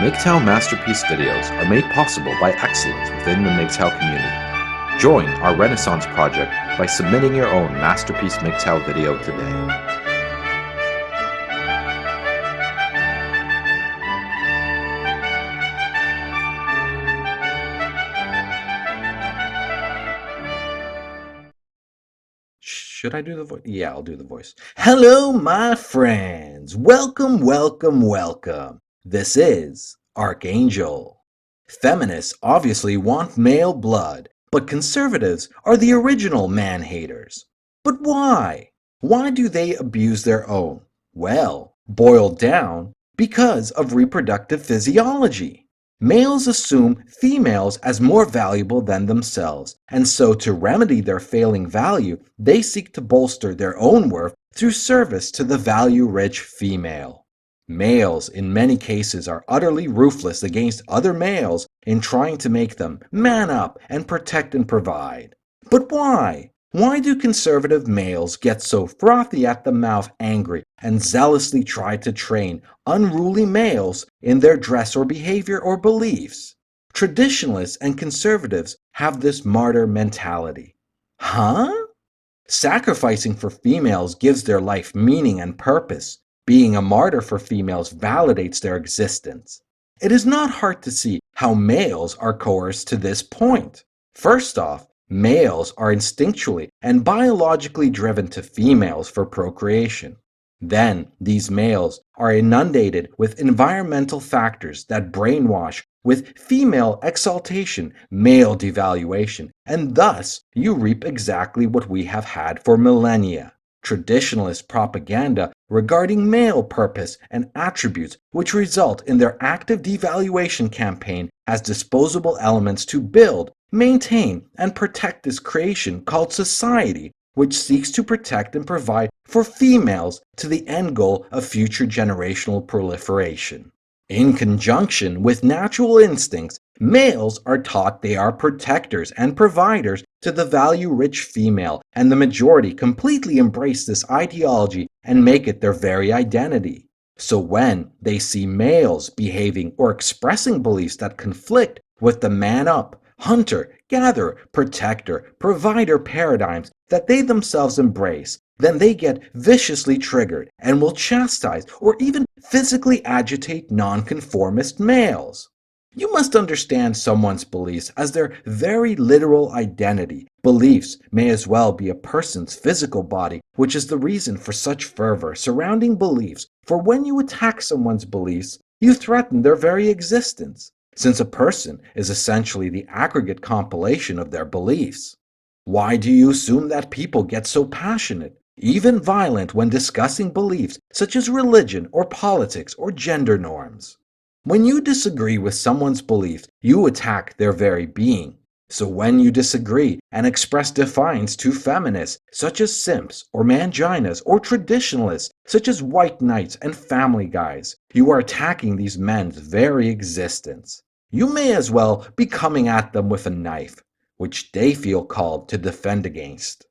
MGTOW Masterpiece videos are made possible by excellence within the MGTOW community. Join our Renaissance project by submitting your own Masterpiece MGTOW video today. Should I do the voice? Yeah, I'll do the voice. Hello, my friends. Welcome, welcome, welcome. This is Archangel. Feminists obviously want male blood, but conservatives are the original man-haters. But why? Why do they abuse their own? Well, boiled down, because of reproductive physiology. Males assume females as more valuable than themselves, and so to remedy their failing value, they seek to bolster their own worth through service to the value-rich female. Males, in many cases, are utterly ruthless against other males in trying to make them man up and protect and provide. But why? Why do conservative males get so frothy at the mouth angry and zealously try to train unruly males in their dress or behavior or beliefs? Traditionalists and conservatives have this martyr mentality. Huh? Sacrificing for females gives their life meaning and purpose. Being a martyr for females validates their existence. It is not hard to see how males are coerced to this point. First off, males are instinctually and biologically driven to females for procreation. Then, these males are inundated with environmental factors that brainwash with female exaltation, male devaluation, and thus you reap exactly what we have had for millennia. Traditionalist propaganda regarding male purpose and attributes which result in their active devaluation campaign as disposable elements to build, maintain, and protect this creation called society, which seeks to protect and provide for females to the end goal of future generational proliferation. In conjunction with natural instincts, males are taught they are protectors and providers to the value-rich female, and the majority completely embrace this ideology and make it their very identity. So when they see males behaving or expressing beliefs that conflict with the man-up, hunter, gatherer, protector, provider paradigms that they themselves embrace, then they get viciously triggered and will chastise or even physically agitate nonconformist males. You must understand someone's beliefs as their very literal identity. Beliefs may as well be a person's physical body, which is the reason for such fervor surrounding beliefs, for when you attack someone's beliefs, you threaten their very existence, since a person is essentially the aggregate compilation of their beliefs. Why do you assume that people get so passionate, even violent, when discussing beliefs such as religion or politics or gender norms? When you disagree with someone's beliefs, you attack their very being. So when you disagree and express defiance to feminists such as simps or manginas, or traditionalists such as white knights and family guys, you are attacking these men's very existence. You may as well be coming at them with a knife, which they feel called to defend against.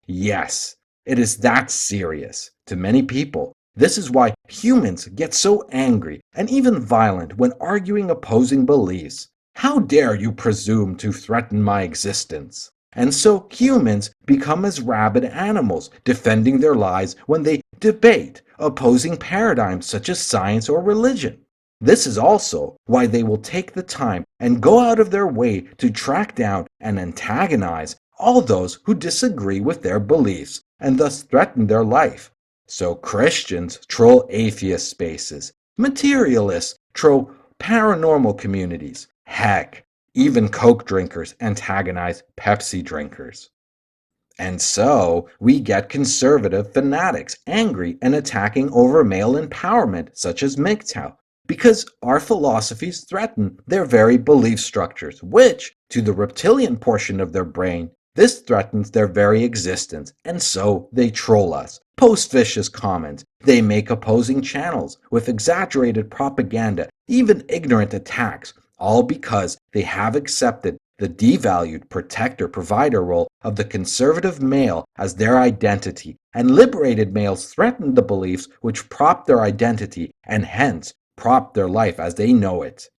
Yes, it is that serious. To many people, this is why humans get so angry and even violent when arguing opposing beliefs. How dare you presume to threaten my existence? And so humans become as rabid animals, defending their lives when they debate opposing paradigms such as science or religion. This is also why they will take the time and go out of their way to track down and antagonize all those who disagree with their beliefs and thus threaten their life. So Christians troll atheist spaces, materialists troll paranormal communities, heck, even Coke drinkers antagonize Pepsi drinkers. And so we get conservative fanatics angry and attacking over male empowerment such as MGTOW, because our philosophies threaten their very belief structures, which, to the reptilian portion of their brain, this threatens their very existence, and so they troll us, post vicious comments, they make opposing channels with exaggerated propaganda, even ignorant attacks, all because they have accepted the devalued protector-provider role of the conservative male as their identity, and liberated males threaten the beliefs which prop their identity and hence prop their life as they know it.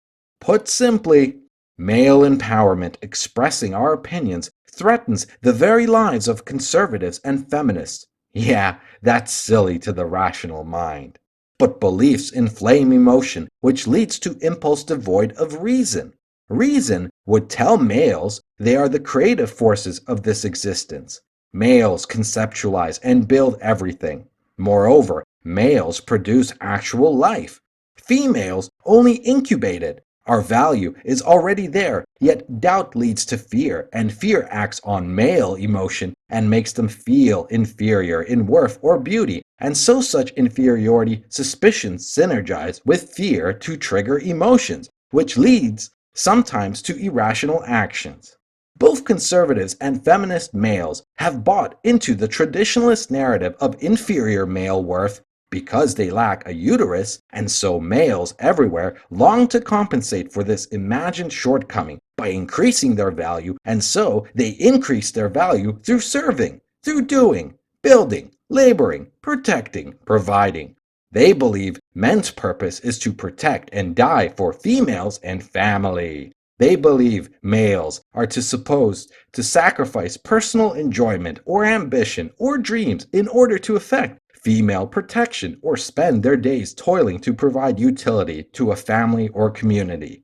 Put simply, male empowerment expressing our opinions threatens the very lives of conservatives and feminists. Yeah, that's silly to the rational mind. But beliefs inflame emotion, which leads to impulse devoid of reason. Reason would tell males they are the creative forces of this existence. Males conceptualize and build everything. Moreover, males produce actual life. Females only incubate it. Our value is already there, yet doubt leads to fear, and fear acts on male emotion and makes them feel inferior in worth or beauty, and so such inferiority suspicions synergize with fear to trigger emotions, which leads sometimes to irrational actions. Both conservatives and feminist males have bought into the traditionalist narrative of inferior male worth because they lack a uterus, and so males everywhere long to compensate for this imagined shortcoming by increasing their value, and so they increase their value through serving, through doing, building, laboring, protecting, providing. They believe men's purpose is to protect and die for females and family. They believe males are supposed to sacrifice personal enjoyment or ambition or dreams in order to effect female protection or spend their days toiling to provide utility to a family or community.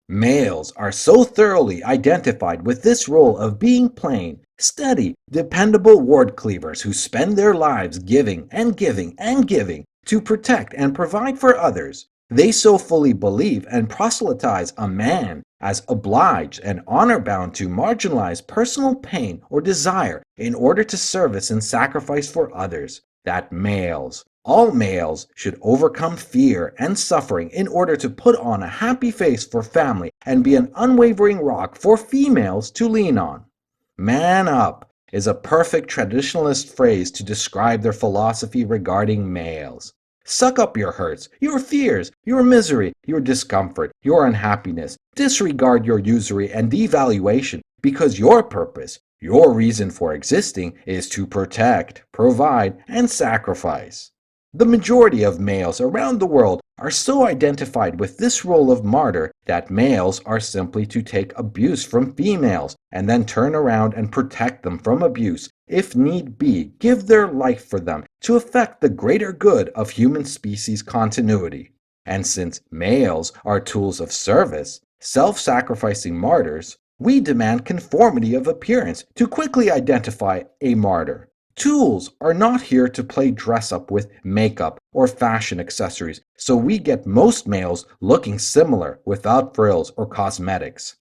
Males are so thoroughly identified with this role of being plain, steady, dependable ward cleavers who spend their lives giving and giving and giving to protect and provide for others. They so fully believe and proselytize a man as obliged and honor bound to marginalize personal pain or desire in order to service and sacrifice for others, that males, all males, should overcome fear and suffering in order to put on a happy face for family and be an unwavering rock for females to lean on. Man up is a perfect traditionalist phrase to describe their philosophy regarding males. Suck up your hurts, your fears, your misery, your discomfort, your unhappiness. Disregard your usury and devaluation because your purpose, your reason for existing, is to protect, provide, and sacrifice. The majority of males around the world are so identified with this role of martyr that males are simply to take abuse from females and then turn around and protect them from abuse, if need be, give their life for them to effect the greater good of human species continuity. And since males are tools of service, self-sacrificing martyrs, we demand conformity of appearance to quickly identify a martyr. Tools are not here to play dress up with makeup or fashion accessories, so we get most males looking similar without frills or cosmetics.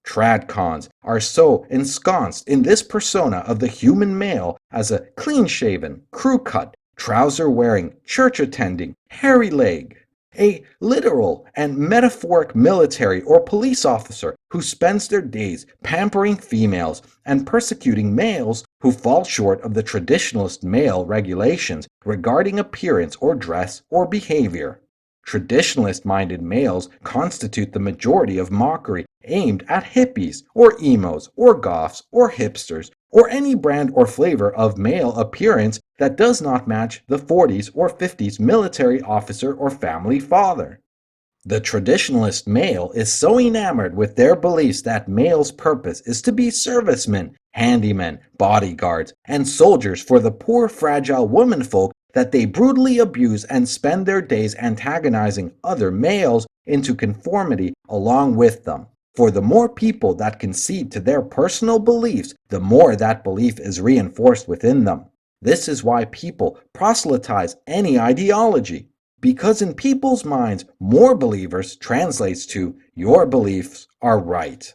Tradcons are so ensconced in this persona of the human male as a clean-shaven, crew-cut, trouser-wearing, church-attending, hairy leg. A literal and metaphoric military or police officer who spends their days pampering females and persecuting males who fall short of the traditionalist male regulations regarding appearance or dress or behavior. Traditionalist-minded males constitute the majority of mockery aimed at hippies or emos or goths or hipsters or any brand or flavor of male appearance that does not match the 40s or 50s military officer or family father. The traditionalist male is so enamored with their beliefs that male's purpose is to be servicemen, handymen, bodyguards, and soldiers for the poor fragile womenfolk that they brutally abuse and spend their days antagonizing other males into conformity along with them. For the more people that concede to their personal beliefs, the more that belief is reinforced within them. This is why people proselytize any ideology. Because in people's minds, more believers translates to your beliefs are right.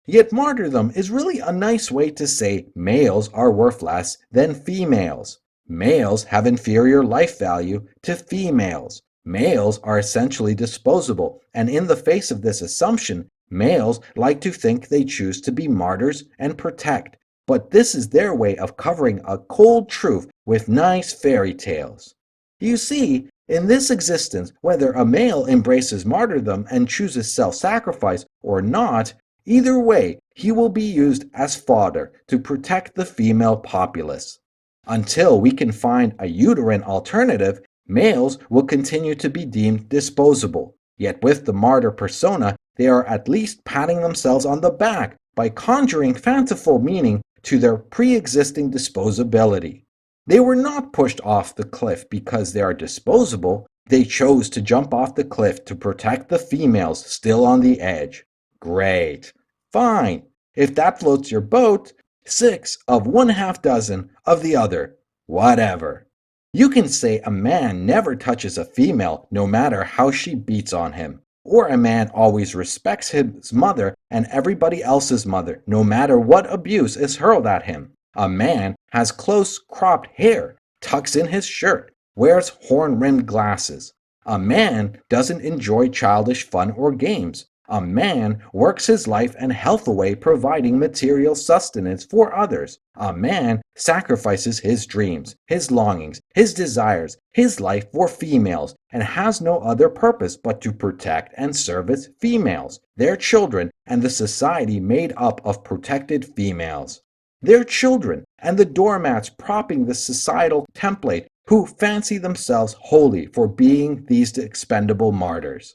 Yet martyrdom is really a nice way to say males are worth less than females. Males have inferior life value to females. Males are essentially disposable, and in the face of this assumption, males like to think they choose to be martyrs and protect. But this is their way of covering a cold truth with nice fairy tales. You see, in this existence, whether a male embraces martyrdom and chooses self-sacrifice or not, either way, he will be used as fodder to protect the female populace. Until we can find a uterine alternative, Males will continue to be deemed disposable, yet with the martyr persona, they are at least patting themselves on the back by conjuring fanciful meaning to their pre-existing disposability. They were not pushed off the cliff because they are disposable, they chose to jump off the cliff to protect the females still on the edge. Great. Fine. If that floats your boat, 6 of 1/2 dozen of the other. Whatever. You can say a man never touches a female no matter how she beats on him, or a man always respects his mother and everybody else's mother no matter what abuse is hurled at him. A man has close cropped hair, tucks in his shirt, wears horn-rimmed glasses. A man doesn't enjoy childish fun or games. A man works his life and health away providing material sustenance for others. A man sacrifices his dreams, his longings, his desires, his life for females, and has no other purpose but to protect and service females, their children, and the society made up of protected females. Their children and the doormats propping the societal template who fancy themselves holy for being these expendable martyrs.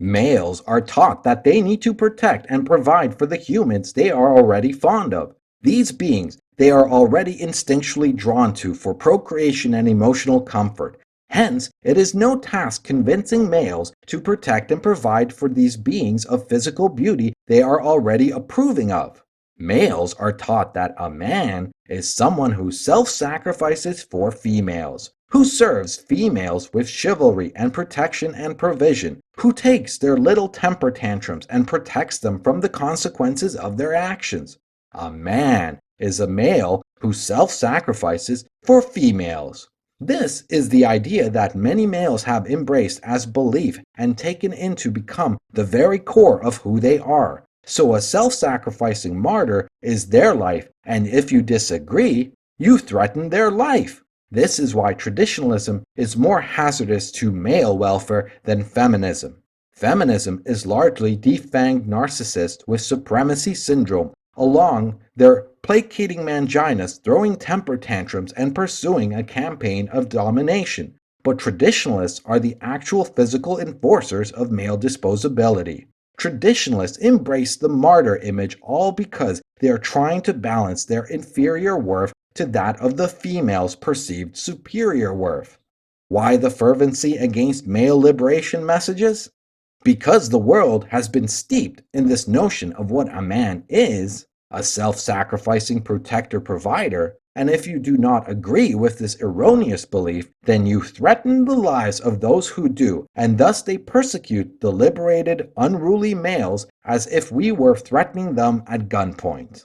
Males are taught that they need to protect and provide for the humans they are already fond of. These beings they are already instinctually drawn to for procreation and emotional comfort. Hence, it is no task convincing males to protect and provide for these beings of physical beauty they are already approving of. Males are taught that a man is someone who self-sacrifices for females, who serves females with chivalry and protection and provision, who takes their little temper tantrums and protects them from the consequences of their actions. A man is a male who self-sacrifices for females. This is the idea that many males have embraced as belief and taken in to become the very core of who they are. So a self-sacrificing martyr is their life, and if you disagree, you threaten their life. This is why traditionalism is more hazardous to male welfare than feminism. Feminism is largely defanged narcissists with supremacy syndrome, along their placating manginas, throwing temper tantrums, and pursuing a campaign of domination. But traditionalists are the actual physical enforcers of male disposability. Traditionalists embrace the martyr image all because they are trying to balance their inferior worth to that of the female's perceived superior worth. Why the fervency against male liberation messages? Because the world has been steeped in this notion of what a man is, a self-sacrificing protector provider, and if you do not agree with this erroneous belief, then you threaten the lives of those who do, and thus they persecute the liberated, unruly males as if we were threatening them at gunpoint.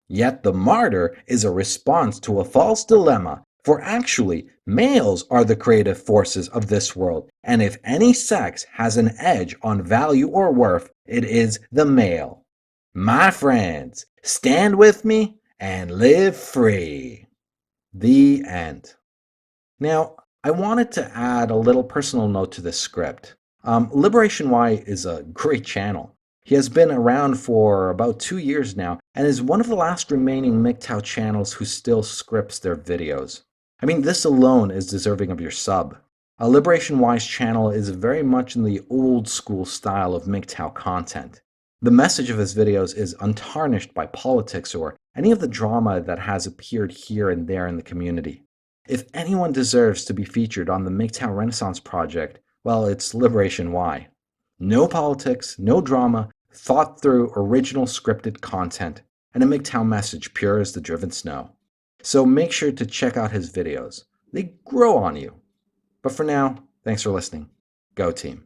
Yet the martyr is a response to a false dilemma, for actually, males are the creative forces of this world, and if any sex has an edge on value or worth, it is the male. My friends, stand with me and live free. The end. Now, I wanted to add a little personal note to this script. Liberation Y is a great channel. He has been around for about 2 years now and is one of the last remaining MGTOW channels who still scripts their videos. I mean, this alone is deserving of your sub. Liberation Y's channel is very much in the old school style of MGTOW content. The message of his videos is untarnished by politics or any of the drama that has appeared here and there in the community. If anyone deserves to be featured on the MGTOW Renaissance Project, well, it's Liberation Y. No politics, no drama, thought through original scripted content, and a MGTOW message pure as the driven snow. So make sure to check out his videos. They grow on you. But for now, thanks for listening. Go team.